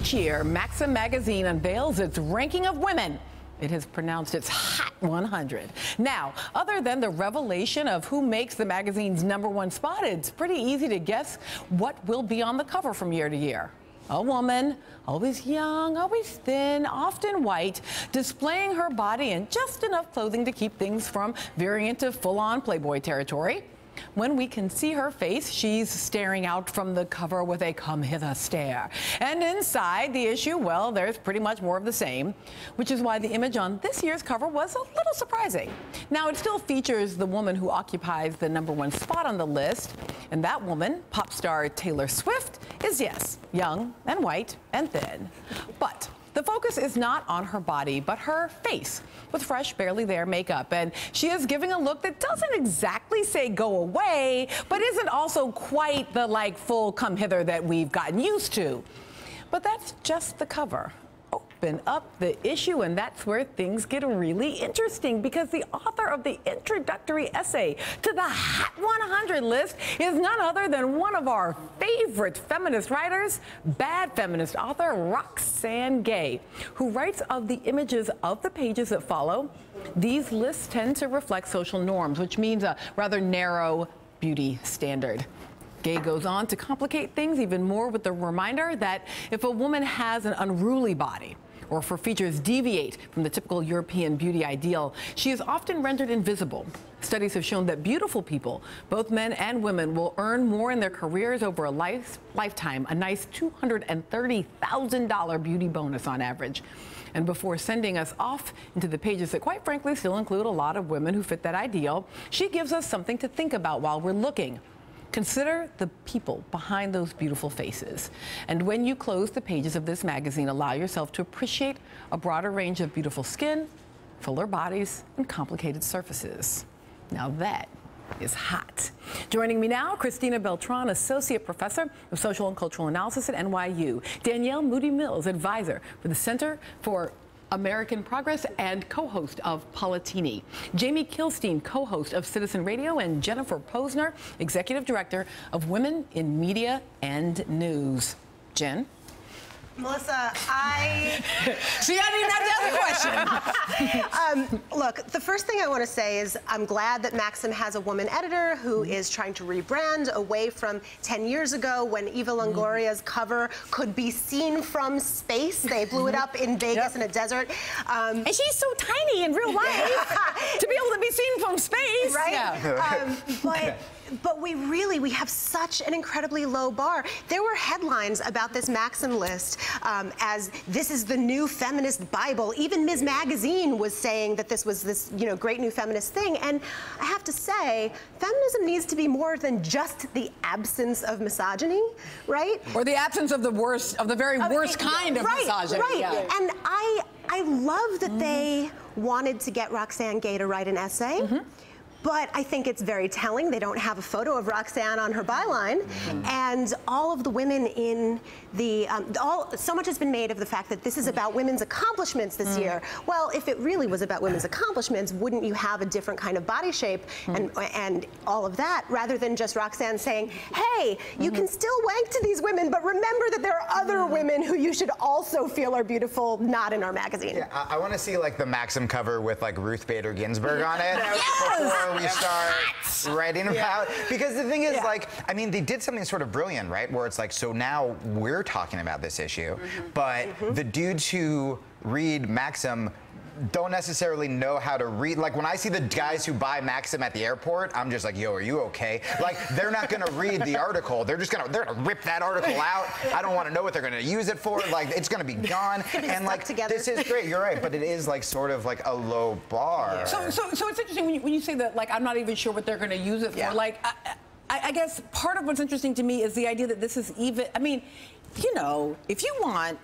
Each year, Maxim magazine unveils its ranking of women. It has pronounced its Hot 100. Now, other than the revelation of who makes the magazine's #1 spot, it's pretty easy to guess what will be on the cover from year to year. A woman, always young, always thin, often white, displaying her body in just enough clothing to keep things from veering into full-on Playboy territory. When we can see her face, she's staring out from the cover with a come hither stare. And inside the issue, well, there's pretty much more of the same, which is why the image on this year's cover was a little surprising. Now, it still features the woman who occupies the #1 spot on the list, and that woman, pop star Taylor Swift, is, yes, young and white and thin. But the focus is not on her body, but her face, with fresh, barely there makeup. And she is giving a look that doesn't exactly say go away, but isn't also quite the, full come hither that we've gotten used to. But that's just the cover. Open up the issue, and that's where things get really interesting, because the author of the introductory essay to the Hot 100 list is none other than one of our favorite feminist writers, bad feminist author Roxane Gay, who writes of the images of the pages that follow. These lists tend to reflect social norms, which means a rather narrow beauty standard. Gay goes on to complicate things even more with the reminder that if a woman has an unruly body, or if her features deviate from the typical European beauty ideal, she is often rendered invisible. Studies have shown that beautiful people, both men and women, will earn more in their careers over a lifetime, a nice $230,000 beauty bonus on average. And before sending us off into the pages that, quite frankly, still include a lot of women who fit that ideal, she gives us something to think about while we're looking. Consider the people behind those beautiful faces. And when you close the pages of this magazine, allow yourself to appreciate a broader range of beautiful skin, fuller bodies, and complicated surfaces. Now that is hot. Joining me now, Cristina Beltran, Associate Professor of Social and Cultural Analysis at NYU. Danielle Moodie-Mills, Advisor for the Center for American Progress and co-host of Politini. Jamie Kilstein, co-host of Citizen Radio, and Jennifer Pozner, Executive Director of Women in Media and News. Jen? Melissa, See, I didn't have to ask a question. Look, the first thing I want to say is I'm glad that Maxim has a woman editor who is trying to rebrand away from 10 years ago when Eva Longoria's cover could be seen from space. They blew it up in Vegas in a desert. And she's so tiny in real life to be able to be seen from space. Right? Yeah. But we have such an incredibly low bar. There were headlines about this Maxim list as this is the new feminist Bible. Even Ms. Magazine was saying that this was this, great new feminist thing. And I have to say, feminism needs to be more than just the absence of misogyny, right? Or the absence of the worst, of the very worst kind of misogyny. Right. Yeah. And I love that they wanted to get Roxane Gay to write an essay. But I think it's very telling. They don't have a photo of Roxane on her byline. And all of the women in the, so much has been made of the fact that this is about women's accomplishments this year. Well, if it really was about women's accomplishments, wouldn't you have a different kind of body shape and all of that, rather than just Roxane saying, hey, you can still wank to these women, but remember that there are other women who you should also feel are beautiful, not in our magazine. Yeah, I want to see the Maxim cover with Ruth Bader Ginsburg on it. Yes! We start writing about, because the thing is, I mean, they did something sort of brilliant, right? Where it's so now we're talking about this issue, but the dudes who read Maxim don't necessarily know how to read. When I see the guys who buy Maxim at the airport, I'm just like, yo, are you okay? They're not gonna read the article. They're gonna rip that article out. I don't want to know what they're gonna use it for. It's gonna be gone. And this is great. You're right, but it is sort of a low bar. Yeah. So it's interesting when you say that. I'm not even sure what they're gonna use it for. I guess part of what's interesting to me is the idea that this is even. I mean, if you want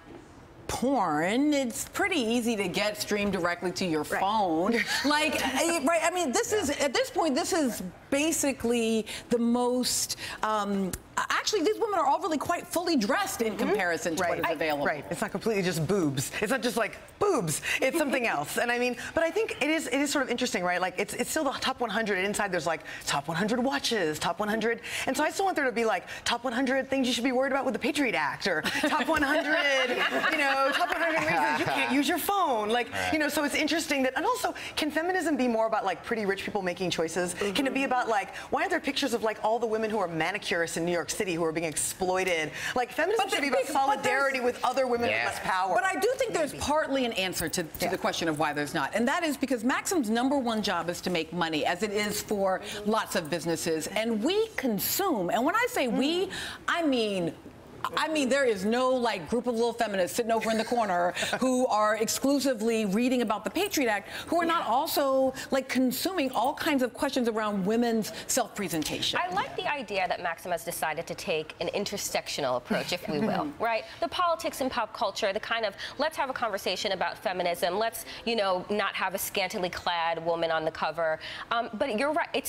porn, it's pretty easy to get streamed directly to your phone. Right? I mean, this is, at this point, this is basically the most, actually, these women are all really quite fully dressed in comparison to what is available. Right. It's not completely just boobs. It's not just like boobs. It's something else. And I mean, but I think it is sort of interesting, right? Like it's still the top 100. And inside there's like top 100 watches, top 100. And so I still want there to be like top 100 things you should be worried about with the Patriot Act, or top 100, you know, top 100 reasons you can't use your phone. Like, you know, so it's interesting that, and also, can feminism be more about like pretty rich people making choices? Can it be about like, why aren't there pictures of like all the women who are manicurists in New York City who are being exploited? Like, feminism should be about solidarity with other women with less power. But I do think there's partly an answer to the question of why there's not. And that is because Maxim's #1 job is to make money, as it is for lots of businesses. And we consume, and when I say we, I mean, there is no like group of little feminists sitting over in the corner who are exclusively reading about the Patriot Act, who are not also like consuming all kinds of questions around women's self-presentation. I like the idea that Maxim has decided to take an intersectional approach, if we will, right? The politics and pop culture, the kind of, let's have a conversation about feminism, let's, you know, not have a scantily clad woman on the cover. But you're right,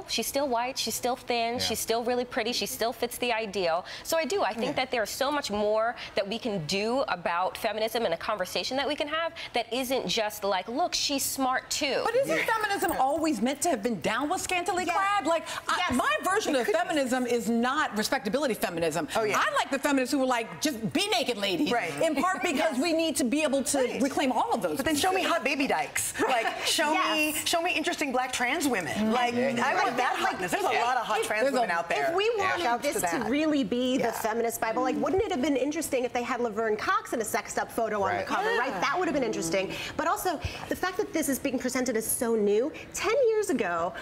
she's still white, she's still thin, she's still really pretty, she still fits the ideal. So I think that there's so much more that we can do about feminism and a conversation that we can have that isn't just like, look, she's smart too. But isn't feminism always meant to have been down with scantily clad? Like, my version of feminism is not respectability feminism. I like the feminists who were like, just be naked, ladies. In part because we need to be able to reclaim all of those. But then show me hot baby dykes. Like, show me interesting black trans women. Like, I want that hotness. There's a lot of hot trans women out there. If we wanted this to really be the feminist Bible, like, wouldn't it have been interesting if they had Laverne Cox in a sexed up photo on the cover, right? That would have been interesting. But also, the fact that this is being presented as so new, 10 years ago,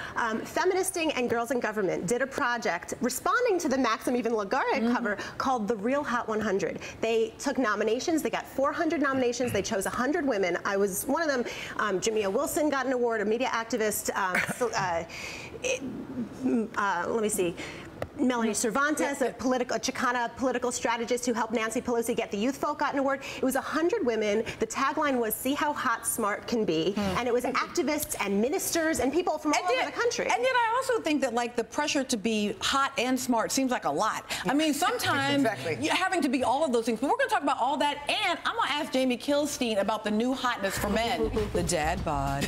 Feministing and Girls in Government did a project responding to the Maxim even Lagarde cover called The Real Hot 100. They took nominations, they got 400 nominations, they chose 100 women. I was one of them. Jamia Wilson got an award, a media activist. Let me see. Melanie Cervantes, a Chicana political strategist who helped Nancy Pelosi get the Youth Folk, got an award. It was 100 women. The tagline was, see how hot smart can be. And it was activists and ministers and people from all over the country. And yet I also think that like the pressure to be hot and smart seems like a lot. I mean, sometimes having to be all of those things. But we're going to talk about all that. And I'm going to ask Jamie Kilstein about the new hotness for men, the dad bod.